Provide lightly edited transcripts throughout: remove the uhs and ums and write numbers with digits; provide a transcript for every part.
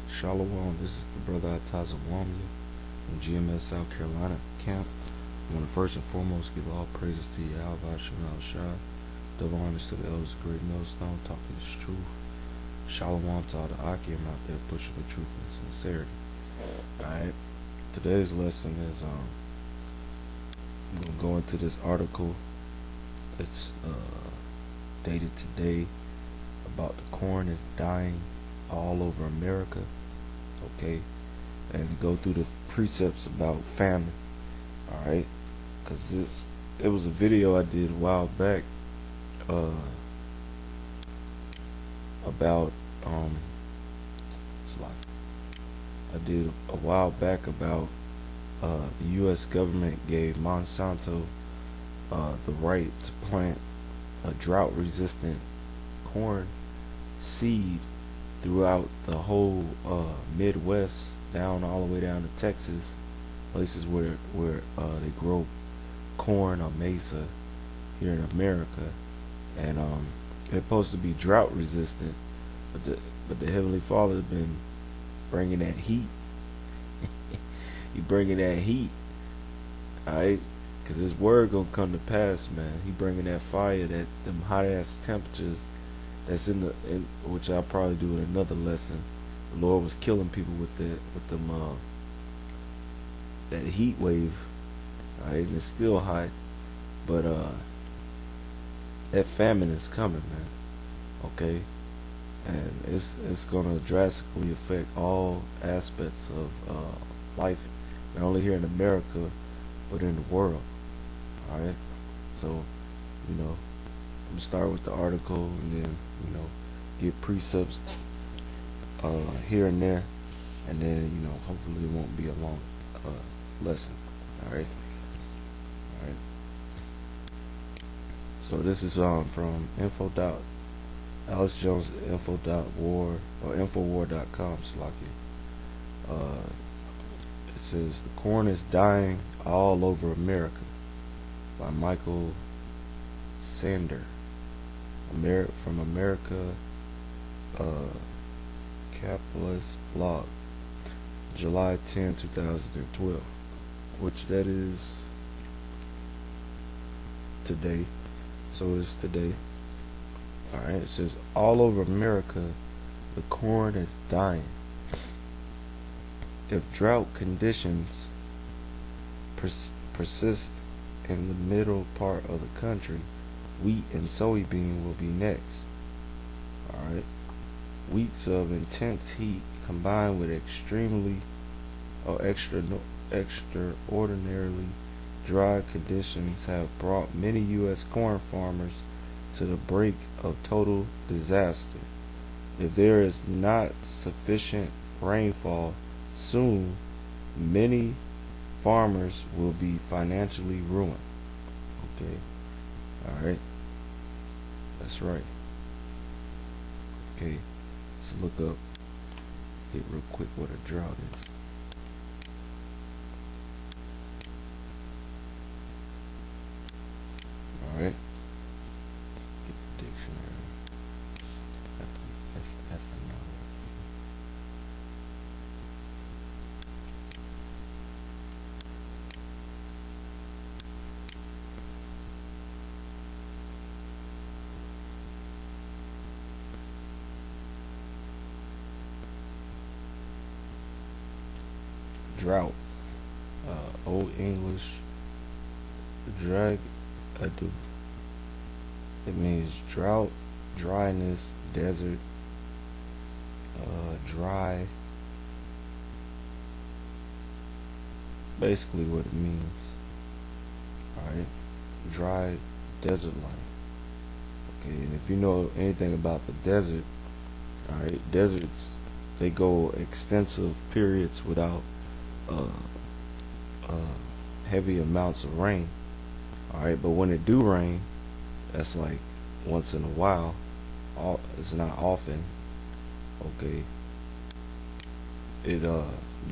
Shalom, this is the brother Atazawamya from GMS South Carolina camp. I want to first and foremost give all praises to Yahawashi and Yahawashi. Double honors to the elders of Great Millstone, talking this truth. Shalom to all the Akim out there pushing the truth and sincerity. Alright, today's lesson is I'm going to go into this article that's dated today about the corn is dying all over America, okay, and go through the precepts about famine, alright, because it was a video I did a while back about I did a while back about the U.S. government gave Monsanto the right to plant a drought-resistant corn seed throughout the whole Midwest, down all the way down to Texas, places where they grow corn or mesa here in America, and they're supposed to be drought resistant, but the Heavenly Father has been bringing that heat. He bringing that heat, alright, because His word gonna come to pass, man. He bringing that fire, that them hot ass temperatures that's in which I'll probably do in another lesson. The Lord was killing people with that heat wave. Alright, and it's still hot, but that famine is coming, man. Okay, and it's gonna drastically affect all aspects of life, not only here in America, but in the world. Alright, so I'm gonna start with the article and then give precepts here and there, and then hopefully it won't be a long lesson. Alright. So this is from Alex Jones info.war or infowar.com. It says the corn is dying all over America by Michael Sander. From America Capitalist Blog, July 10, 2012, which that is today. So it's today. Alright, it says all over America the corn is dying. If drought conditions persist in the middle part of the country, wheat and soybean will be next. Alright. Weeks of intense heat combined with extraordinarily dry conditions have brought many U.S. corn farmers to the brink of total disaster. If there is not sufficient rainfall soon, many farmers will be financially ruined. Okay. Alright. That's right. Okay. Let's look up it real quick what a drought is. Alright. Get the dictionary. Drought, Old English, drag adu. It means drought, dryness, desert, dry. Basically what it means. Alright, dry desert life. Okay, and if you know anything about the desert, alright, deserts, they go extensive periods without heavy amounts of rain. Alright, but when it do rain, that's like once in a while. It's not often. Okay. You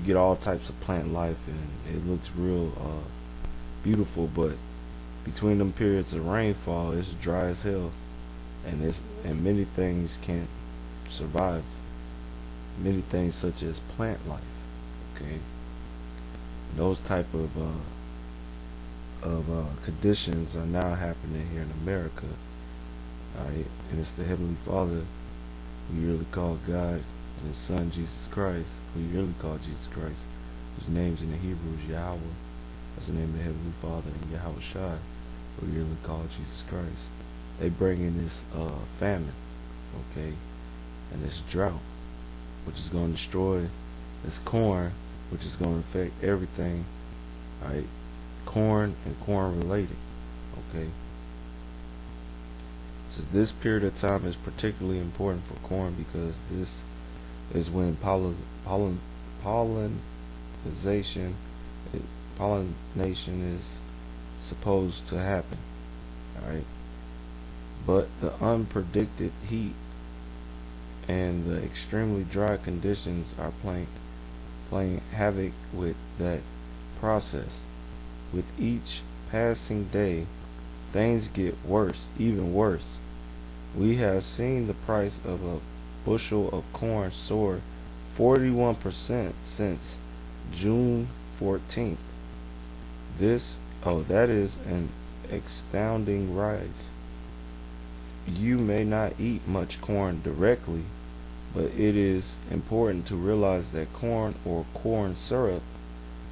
get all types of plant life and it looks real beautiful, but between them periods of rainfall it's dry as hell, and many things can't survive. many things such as plant life. Okay, those type of conditions are now happening here in America. All right, and it's the Heavenly Father who you really call God, and His Son Jesus Christ, who you really call Jesus Christ, whose name's in the Hebrew is Yahawah. That's the name of the Heavenly Father, and Yahawashi, who you really call Jesus Christ. They bring in this famine, okay, and this drought, which is going to destroy this corn, which is going to affect everything, right? Corn and corn related, okay. So this period of time is particularly important for corn because this is when pollination is supposed to happen, all right. But the unpredicted heat and the extremely dry conditions are playing havoc with that process. With each passing day, things get worse, even worse. We have seen the price of a bushel of corn soar 41% since June 14th. That is an astounding rise. You may not eat much corn directly, but it is important to realize that corn or corn syrup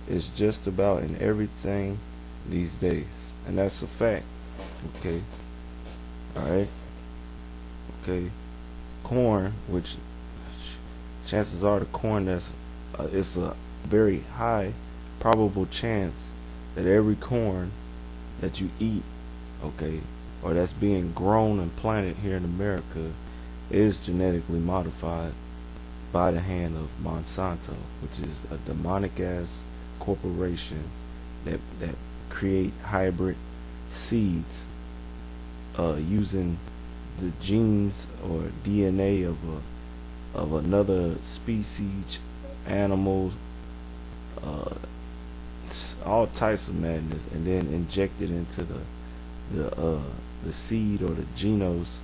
is just about in everything these days, and that's a fact. Okay, all right. Okay, corn, which chances are the corn it's a very high probable chance that every corn that you eat, okay, or that's being grown and planted here in America is genetically modified by the hand of Monsanto, which is a demonic ass corporation that create hybrid seeds using the genes or DNA of another species, animals, all types of madness, and then inject it into the seed or the genos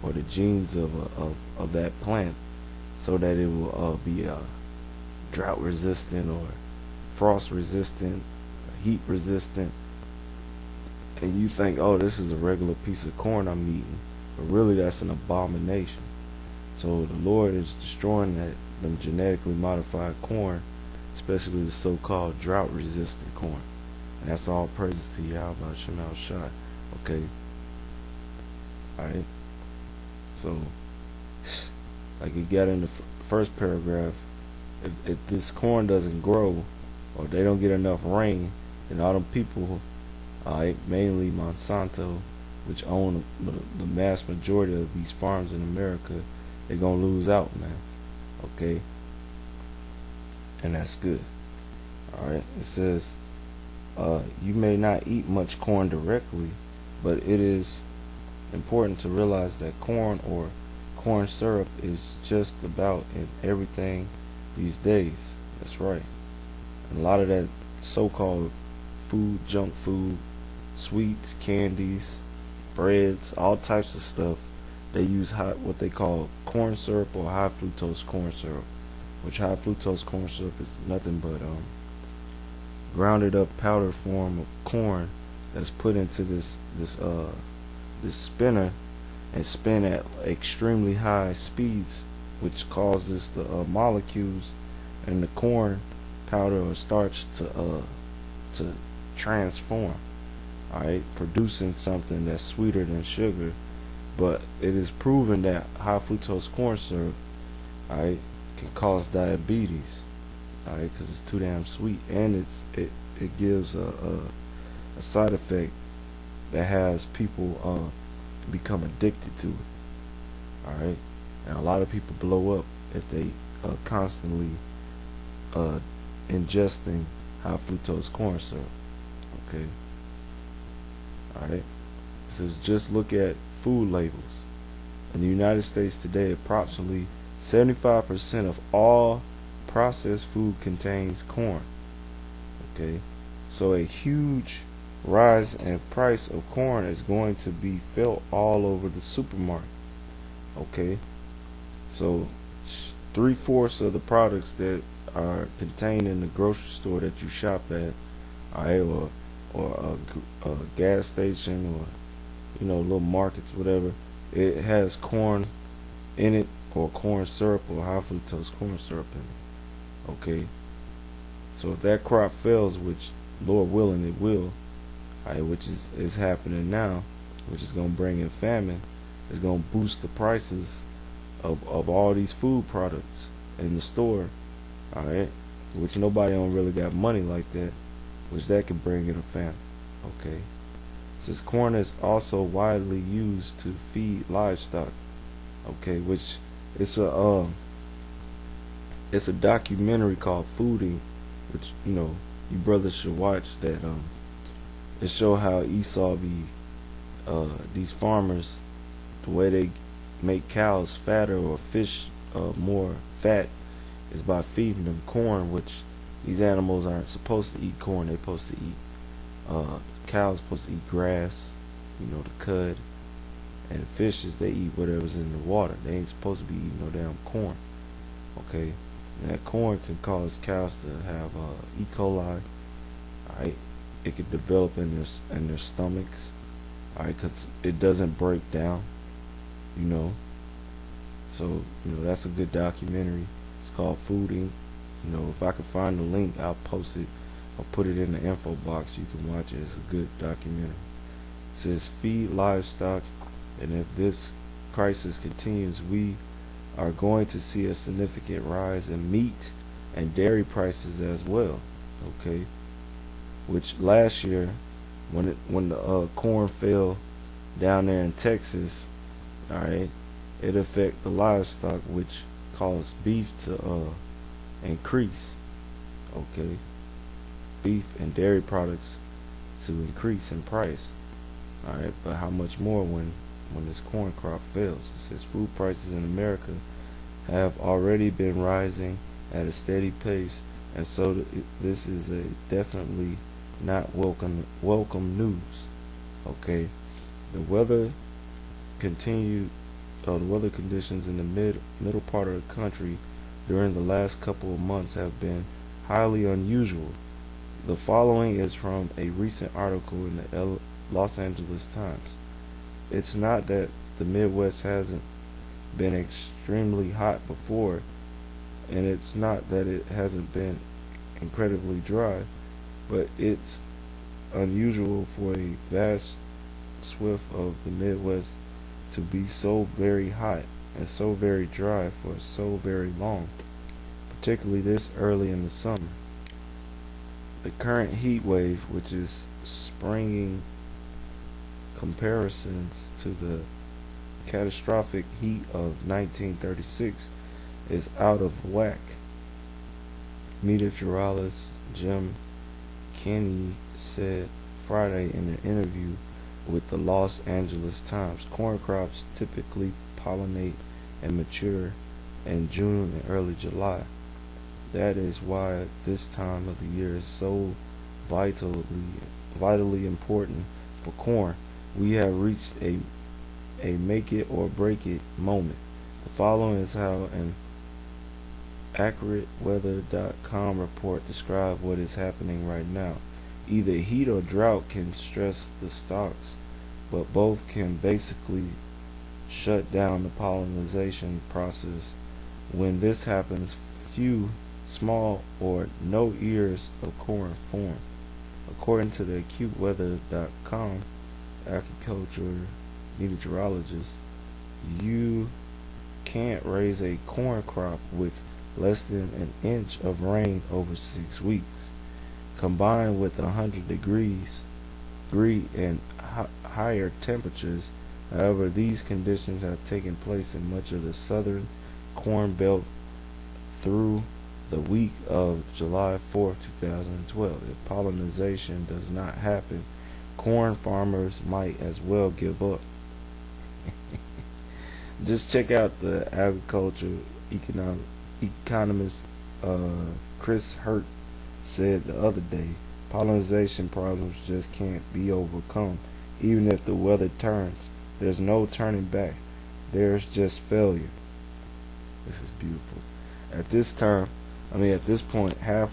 or the genes of that plant, so that it will be drought resistant or frost resistant, heat resistant. And you think, oh, this is a regular piece of corn I'm eating, but really that's an abomination. So the Lord is destroying them genetically modified corn, especially the so-called drought resistant corn. And that's all praises to Yahawah Shemal Shai. Okay. Alright. So, like you got in the first paragraph, if this corn doesn't grow or they don't get enough rain, then all them people, mainly Monsanto, which own the mass majority of these farms in America, they're gonna lose out, man. Okay, and that's good. All right, it says, you may not eat much corn directly, but it is important to realize that corn or corn syrup is just about in everything these days. That's right. And a lot of that so-called food, junk food, sweets, candies, breads, all types of stuff, they use what they call corn syrup or high fructose corn syrup, which high fructose corn syrup is nothing but grounded up powder form of corn that's put into this spinner and spin at extremely high speeds, which causes the molecules in the corn powder or starch to transform, alright, producing something that's sweeter than sugar. But it is proven that high fructose corn syrup, alright, can cause diabetes, alright, because it's too damn sweet, and it gives a side effect that has people become addicted to it, alright. And a lot of people blow up if they constantly ingesting high fructose corn syrup. Okay. Alright. It says just look at food labels. In the United States today, approximately 75% of all processed food contains corn. Okay. So a huge rise in price of corn is going to be felt all over the supermarket. Okay. So 3/4 of the products that are contained in the grocery store that you shop at, alright, or a gas station, or little markets, whatever, it has corn in it, or corn syrup, or high fructose corn syrup in it. Okay, so if that crop fails, which Lord willing it will, alright, which is happening now, which is gonna bring in famine, it's gonna boost the prices of all these food products in the store, alright, which nobody don't really got money like that, which that could bring in a famine. Okay, since corn is also widely used to feed livestock, okay, which it's a documentary called Fooding, which you brothers should watch. That it show how Esau be these farmers, the way they make cows fatter or fish more fat is by feeding them corn, which these animals aren't supposed to eat corn. They're supposed to eat cows supposed to eat grass, the cud, and fishes, they eat whatever's in the water. They ain't supposed to be eating no damn corn. Okay, and that corn can cause cows to have E. coli. Alright, it could develop in their stomachs. Alright, because it doesn't break down. So that's a good documentary. It's called Fooding. If I can find the link, I'll post it. I'll put it in the info box. You can watch it. It's a good documentary. It says feed livestock, and if this crisis continues, we are going to see a significant rise in meat and dairy prices as well. Okay, which last year, when the corn fell down there in Texas, all right, it affected the livestock, which caused beef to increase. Okay, beef and dairy products to increase in price. All right, but how much more when this corn crop fails? It says food prices in America have already been rising at a steady pace, and so this is a definitely not welcome news. Okay, the weather conditions in the middle part of the country during the last couple of months have been highly unusual. The following is from a recent article in the Los Angeles Times. It's not that the Midwest hasn't been extremely hot before, and it's not that it hasn't been incredibly dry, but it's unusual for a vast swath of the Midwest to be so very hot and so very dry for so very long, particularly this early in the summer. The current heat wave, which is springing comparisons to the catastrophic heat of 1936, is out of whack. Meteorologist Jim Kenney said Friday in an interview with the Los Angeles Times. Corn crops typically pollinate and mature in June and early July. That is why this time of the year is so vitally important for corn. We have reached a make it or break it moment. The following is how an AccurateWeather.com report describes what is happening right now. Either heat or drought can stress the stalks, but both can basically shut down the pollination process. When this happens, few, small, or no ears of corn form. According to the AccuteWeather.com agriculture meteorologist, you can't raise a corn crop with less than an inch of rain over 6 weeks. Combined with 100 degrees and higher temperatures, however, these conditions have taken place in much of the southern corn belt through the week of July 4, 2012. If pollination does not happen, corn farmers might as well give up. Just check out the agriculture economist Chris Hurt said the other day, pollination problems just can't be overcome. Even if the weather turns, there's no turning back. There's just failure. This is beautiful. At this time, at this point, half